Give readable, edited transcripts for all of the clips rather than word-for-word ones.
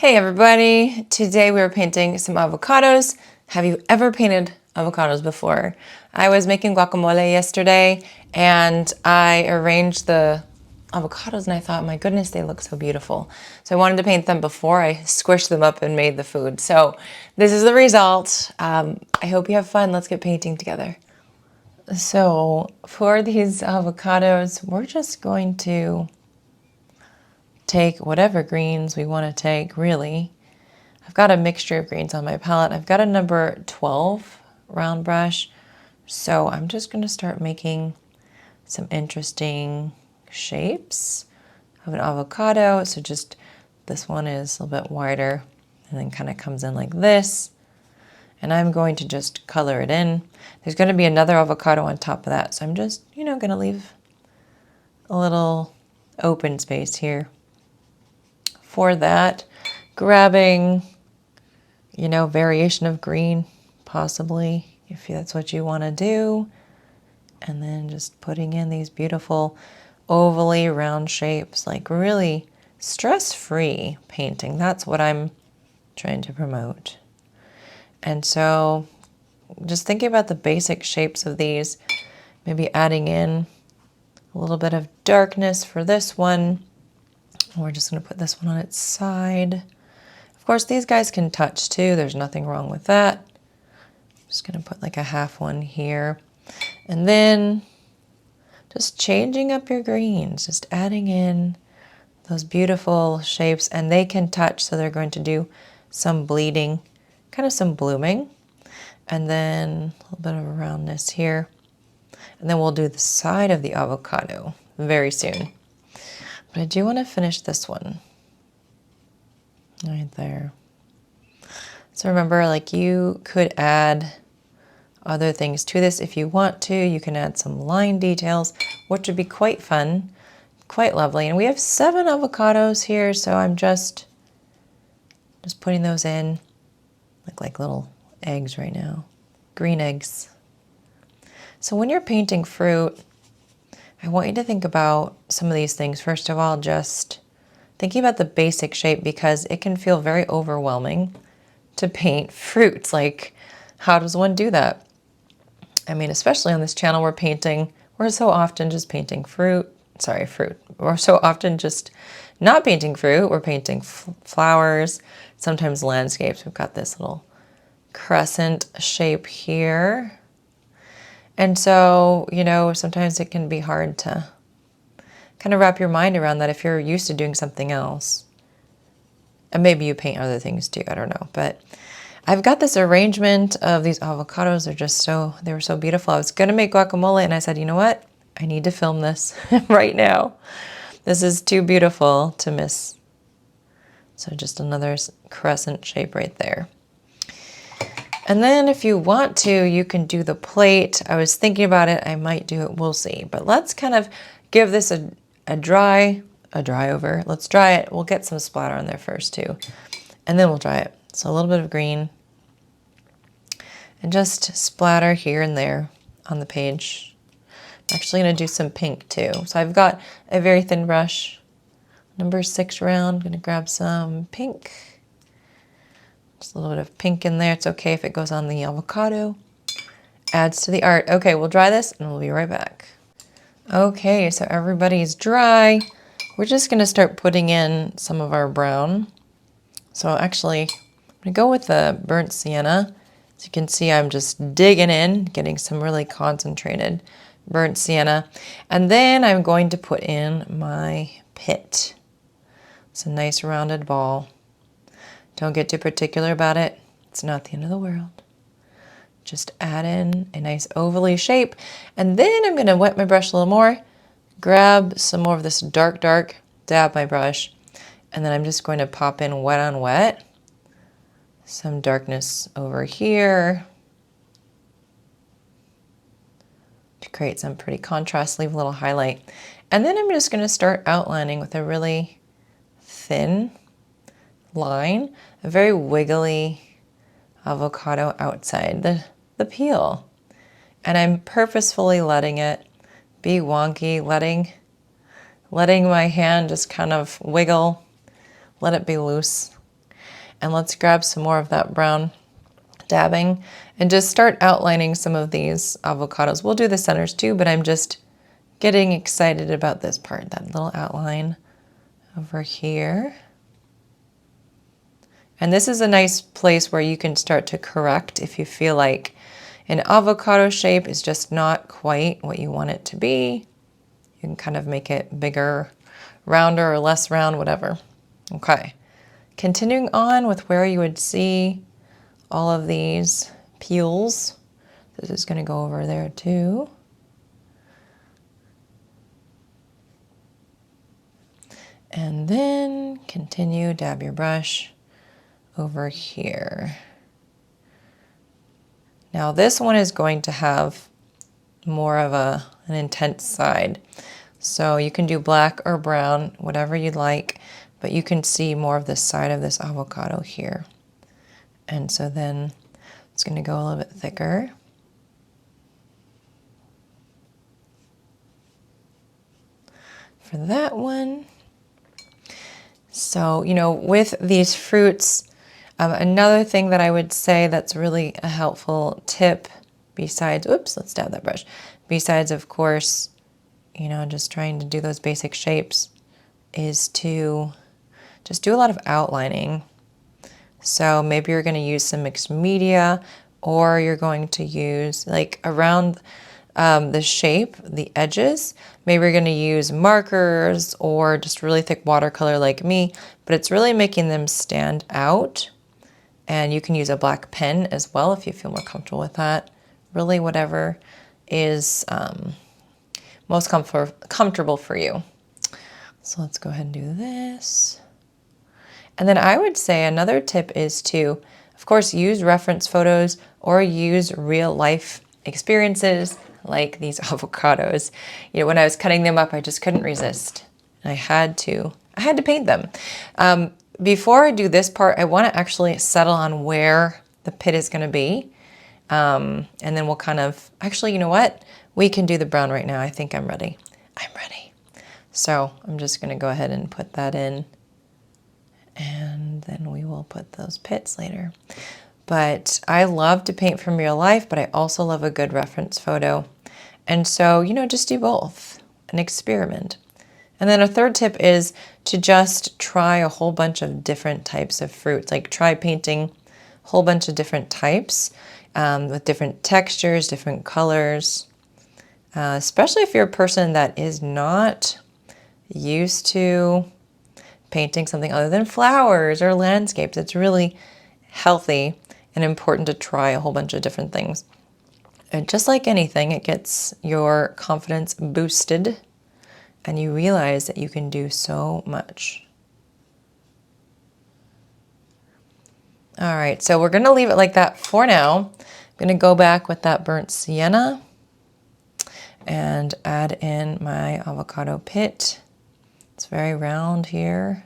Hey everybody! Today we are painting some avocados. Have you ever painted avocados before? I was making guacamole yesterday and I arranged the avocados and I thought, my goodness, they look so beautiful. So I wanted to paint them before I squished them up and made the food. So this is the result. I hope you have fun. Let's get painting together. So for these avocados, we're just going to take whatever greens we want to take, really. I've got a mixture of greens on my palette. I've got a number 12 round brush, so I'm just going to start making some interesting shapes of an avocado. So just this one is a little bit wider and then kind of comes in like this. And I'm going to just color it in. There's going to be another avocado on top of that, so I'm just, going to leave a little open space here. For that, grabbing, variation of green, possibly, if that's what you want to do. And then just putting in these beautiful ovally round shapes, like really stress-free painting. That's what I'm trying to promote. And so just thinking about the basic shapes of these, maybe adding in a little bit of darkness for this one. We're just going to put this one on its side. Of course, these guys can touch too. There's nothing wrong with that. I'm just going to put like a half one here. And then just changing up your greens, just adding in those beautiful shapes, and they can touch, so they're going to do some bleeding, kind of some blooming, and then a little bit of a roundness here. And then we'll do the side of the avocado very soon. But I do want to finish this one right there. So remember, like, you could add other things to this if you want to. You can add some line details, which would be quite fun, quite lovely. And we have 7 avocados here, so I'm just putting those in, look like little eggs right now, green eggs. So when you're painting fruit, I want you to think about some of these things. First of all, just thinking about the basic shape, because it can feel very overwhelming to paint fruits. Like, how does one do that? I mean, especially on this channel, we're so often just painting fruit. We're so often just not painting fruit. We're painting flowers, sometimes landscapes. We've got this little crescent shape here. And so, sometimes it can be hard to kind of wrap your mind around that if you're used to doing something else. And maybe you paint other things too, I don't know. But I've got this arrangement of these avocados. They were so beautiful. I was going to make guacamole and I said, you know what? I need to film this right now. This is too beautiful to miss. So just another crescent shape right there. And then if you want to, you can do the plate. I was thinking about it. I might do it. We'll see. But let's kind of give this a dry over. Let's dry it. We'll get some splatter on there first too. And then we'll dry it. So a little bit of green. And just splatter here and there on the page. I'm actually going to do some pink too. So I've got a very thin brush. Number 6 round. I'm going to grab some pink. Just a little bit of pink in there. It's okay if it goes on the avocado. Adds to the art. Okay, we'll dry this and we'll be right back. Okay, so everybody's dry. We're just going to start putting in some of our brown. So actually, I'm going to go with the burnt sienna. As you can see, I'm just digging in, getting some really concentrated burnt sienna. And then I'm going to put in my pit. It's a nice rounded ball. Don't get too particular about it. It's not the end of the world. Just add in a nice ovally shape. And then I'm going to wet my brush a little more, grab some more of this dark, dab my brush, and then I'm just going to pop in wet on wet. Some darkness over here to create some pretty contrast, leave a little highlight. And then I'm just going to start outlining with a really thin line, a very wiggly avocado outside the peel. And I'm purposefully letting it be wonky, letting my hand just kind of wiggle, let it be loose. And let's grab some more of that brown dabbing and just start outlining some of these avocados. We'll do the centers too, but I'm just getting excited about this part, that little outline over here. And this is a nice place where you can start to correct if you feel like an avocado shape is just not quite what you want it to be. You can kind of make it bigger, rounder, or less round, whatever. Okay, continuing on with where you would see all of these peels. This is going to go over there too. And then continue, dab your brush over here. Now this one is going to have more of an intense side. So you can do black or brown, whatever you'd like, but you can see more of the side of this avocado here. And so then it's going to go a little bit thicker. For that one. So, you know, with these fruits, another thing that I would say that's really a helpful tip besides, oops, let's dab that brush. Besides, of course, you know, just trying to do those basic shapes is to just do a lot of outlining. So maybe you're going to use some mixed media, or you're going to use like around the shape, the edges. Maybe you're going to use markers or just really thick watercolor like me, but it's really making them stand out. And you can use a black pen as well if you feel more comfortable with that. Really whatever is most comfortable for you. So let's go ahead and do this. And then I would say another tip is to, of course, use reference photos or use real life experiences like these avocados. You know, when I was cutting them up, I just couldn't resist. I had to paint them. Before I do this part, I want to actually settle on where the pit is going to be. And then we'll kind of, actually, you know what? We can do the brown right now. I think I'm ready. I'm ready. So I'm just going to go ahead and put that in. And then we will put those pits later. But I love to paint from real life, but I also love a good reference photo. And so, you know, just do both and experiment. And then a third tip is to just try a whole bunch of different types of fruits. Like try painting a whole bunch of different types with different textures, different colors. Especially if you're a person that is not used to painting something other than flowers or landscapes. It's really healthy and important to try a whole bunch of different things. And just like anything, it gets your confidence boosted and you realize that you can do so much. All right, so we're gonna leave it like that for now. I'm gonna go back with that burnt sienna and add in my avocado pit. It's very round here.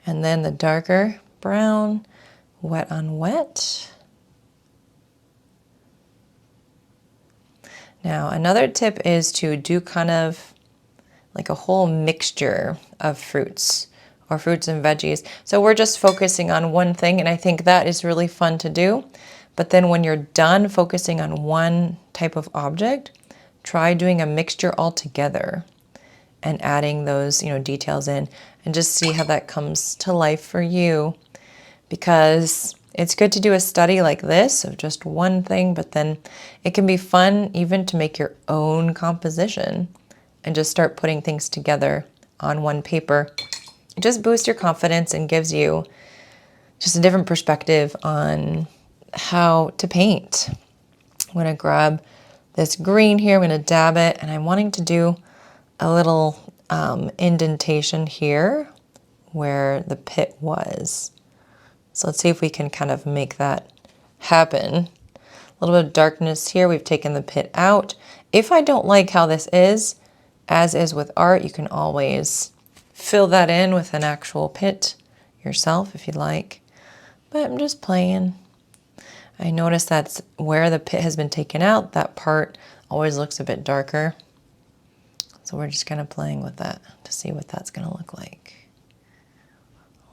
And then the darker brown, wet on wet. Now, another tip is to do kind of like a whole mixture of fruits or fruits and veggies. So we're just focusing on one thing, and I think that is really fun to do. But then when you're done focusing on one type of object, try doing a mixture altogether and adding those, you know, details in and just see how that comes to life for you. Because it's good to do a study like this of just one thing, but then it can be fun even to make your own composition and just start putting things together on one paper. It just boosts your confidence and gives you just a different perspective on how to paint. I'm going to grab this green here, I'm going to dab it, and I'm wanting to do a little indentation here where the pit was. So let's see if we can kind of make that happen. A little bit of darkness here, we've taken the pit out. If I don't like how this is, as is with art, you can always fill that in with an actual pit yourself if you'd like. But I'm just playing. I notice that's where the pit has been taken out. That part always looks a bit darker. So we're just kind of playing with that to see what that's going to look like.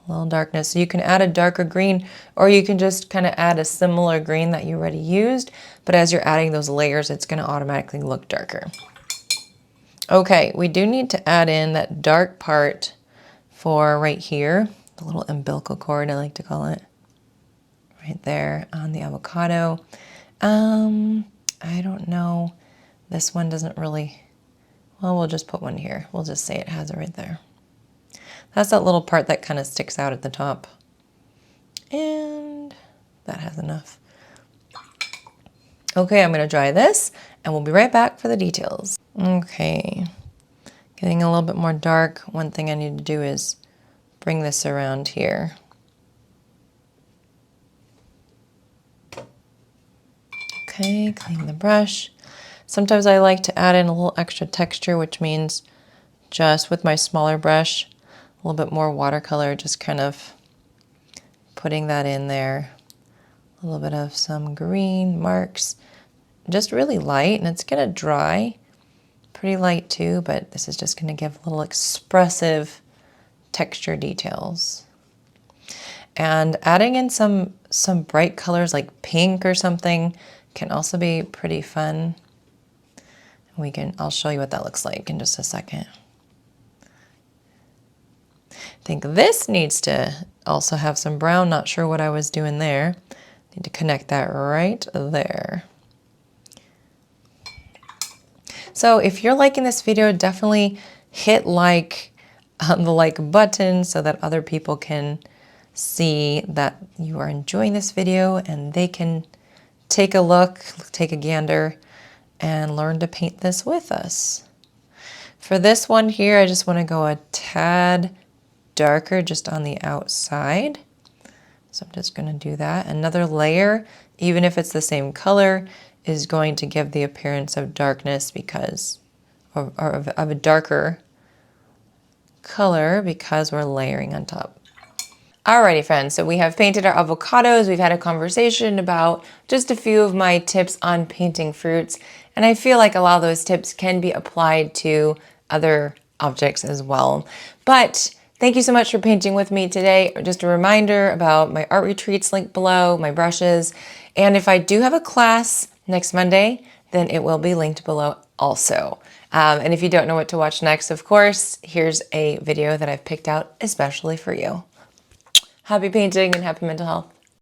A little darkness. So you can add a darker green, or you can just kind of add a similar green that you already used, but as you're adding those layers, it's going to automatically look darker. Okay, we do need to add in that dark part for right here, the little umbilical cord, I like to call it, right there on the avocado. I don't know. This one doesn't really, well, we'll just put one here. We'll just say it has it right there. That's that little part that kind of sticks out at the top. And that has enough. Okay, I'm going to dry this and we'll be right back for the details. Okay, getting a little bit more dark. One thing I need to do is bring this around here. Okay, clean the brush. Sometimes I like to add in a little extra texture, which means just with my smaller brush, a little bit more watercolor, just kind of putting that in there. A little bit of some green marks, just really light, and it's going to dry pretty light too, but this is just going to give little expressive texture details. And adding in some bright colors like pink or something can also be pretty fun. I'll show you what that looks like in just a second. I think this needs to also have some brown. Not sure what I was doing there. Need to connect that right there. So if you're liking this video, definitely hit like on the like button so that other people can see that you are enjoying this video and they can take a look, take a gander, and learn to paint this with us. For this one here, I just want to go a tad darker just on the outside. So I'm just going to do that. Another layer, even if it's the same color, is going to give the appearance of darkness because, or of a darker color because we're layering on top. Alrighty friends, so we have painted our avocados. We've had a conversation about just a few of my tips on painting fruits, and I feel like a lot of those tips can be applied to other objects as well. But thank you so much for painting with me today. Just a reminder about my art retreats linked below, my brushes, and if I do have a class next Monday, then it will be linked below also. And if you don't know what to watch next, of course, here's a video that I've picked out especially for you. Happy painting and happy mental health.